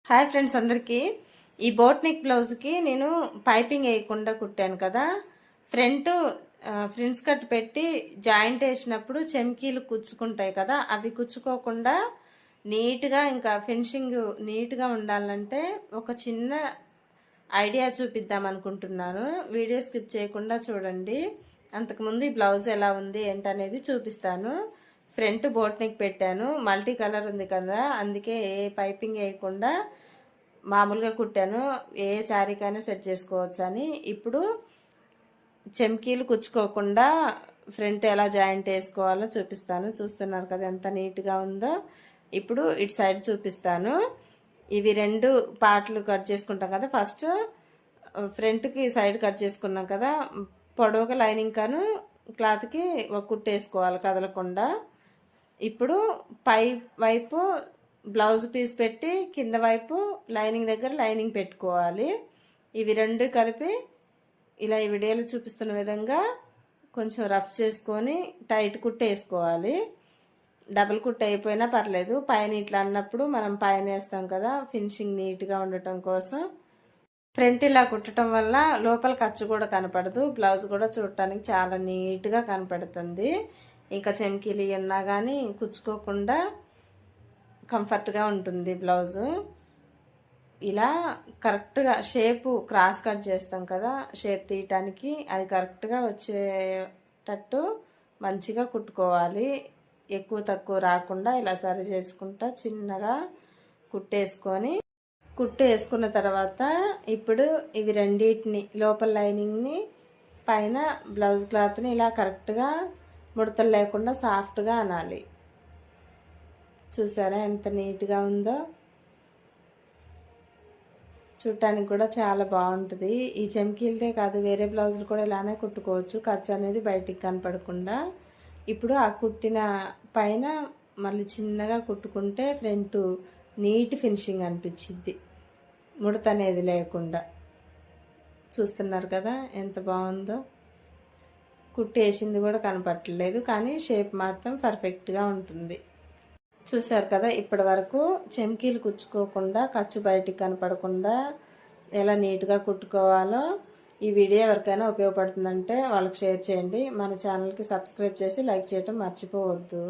Hi friends అందరికీ ఈ boat neck బ్లౌజ్కి నేను పైపింగ్ వేయకుండా కుట్టాను కదా. ఫ్రంట్స్ కట్ పెట్టి జాయింట్ వేసినప్పుడు చెమ్కీలు కుచ్చుకుంటాయి కదా, అవి కుచ్చుకోకుండా నీట్గా ఇంకా ఫినిషింగ్ నీట్గా ఉండాలంటే ఒక చిన్న ఐడియా చూపిద్దాం అనుకుంటున్నాను. వీడియో స్కిప్ చేయకుండా చూడండి. అంతకుముందు ఈ బ్లౌజ్ ఎలా ఉంది ఏంటనేది చూపిస్తాను. ఫ్రంట్ బోట్ నెక్ పెట్టాను, మల్టీ కలర్ ఉంది కదా, అందుకే ఏ పైపింగ్ వేయకుండా మామూలుగా కుట్టాను. ఏ శారీకైనా సెట్ చేసుకోవచ్చు అని. ఇప్పుడు చెమ్కీలు కుచ్చుకోకుండా ఫ్రంట్ ఎలా జాయింట్ వేసుకోవాలో చూపిస్తాను. చూస్తున్నారు కదా ఎంత నీట్గా ఉందో. ఇప్పుడు ఇటు సైడ్ చూపిస్తాను. ఇవి రెండు పార్ట్లు కట్ చేసుకుంటాం కదా. ఫస్ట్ ఫ్రంట్కి సైడ్ కట్ చేసుకున్నాం కదా, పొడవుగా లైనింగ్ కాను క్లాత్కి ఒక కుట్టేసుకోవాలి కదలకుండా. ఇప్పుడు పై వైపు బ్లౌజ్ పీస్ పెట్టి కింద వైపు లైనింగ్ దగ్గర లైనింగ్ పెట్టుకోవాలి. ఇవి రెండు కలిపి ఇలా ఈ వీడియోలో చూపిస్తున్న విధంగా కొంచెం రఫ్ చేసుకొని టైట్ కుట్టు వేసుకోవాలి. డబుల్ కుట్టు అయిపోయినా పర్లేదు, పైన ఇట్లా అన్నప్పుడు మనం పైన వేస్తాం కదా, ఫినిషింగ్ నీట్గా ఉండటం కోసం. ఫ్రంట్ ఇలా కుట్టడం వల్ల లోపల ఖర్చు కూడా కనపడదు, బ్లౌజ్ కూడా చూడటానికి చాలా నీట్గా కనపడుతుంది. ఇంకా చెమ్కీలు ఉన్నా కానీ కుచ్చుకోకుండా కంఫర్ట్గా ఉంటుంది బ్లౌజు. ఇలా కరెక్ట్గా షేపు క్రాస్ కట్ చేస్తాం కదా, షేప్ తీయటానికి అది కరెక్ట్గా వచ్చేటట్టు మంచిగా కుట్టుకోవాలి. ఎక్కువ తక్కువ రాకుండా ఇలా సరి చేసుకుంటా చిన్నగా కుట్టు వేసుకున్న తర్వాత ఇప్పుడు ఇవి రెండింటిని లోపల లైనింగ్ని పైన బ్లౌజ్ క్లాత్ని ఇలా కరెక్ట్గా ముడతలు లేకుండా సాఫ్ట్గా అనాలి. చూసారా ఎంత నీట్గా ఉందో. చూడటానికి కూడా చాలా బాగుంటుంది. ఈ చెమ్కీలతే కాదు వేరే బ్లౌజులు కూడా ఇలానే కుట్టుకోవచ్చు, ఖర్చు అనేది బయటికి కనపడకుండా. ఇప్పుడు ఆ కుట్టిన పైన మళ్ళీ చిన్నగా కుట్టుకుంటే ఫ్రంట్ నీట్ ఫినిషింగ్ అనిపించింది, ముడత అనేది లేకుండా. చూస్తున్నారు కదా ఎంత బాగుందో. కుట్టి వేసింది కూడా కనపడలేదు, కానీ షేప్ మాత్రం పర్ఫెక్ట్గా ఉంటుంది. చూసారు కదా ఇప్పటి వరకు చెమ్కీలు కుచ్చుకోకుండా ఖర్చు బయటికి కనపడకుండా ఎలా నీట్గా కుట్టుకోవాలో. ఈ వీడియో ఎవరికైనా ఉపయోగపడుతుందంటే వాళ్ళకి షేర్ చేయండి. మన ఛానల్కి సబ్స్క్రైబ్ చేసి లైక్ చేయడం మర్చిపోవద్దు.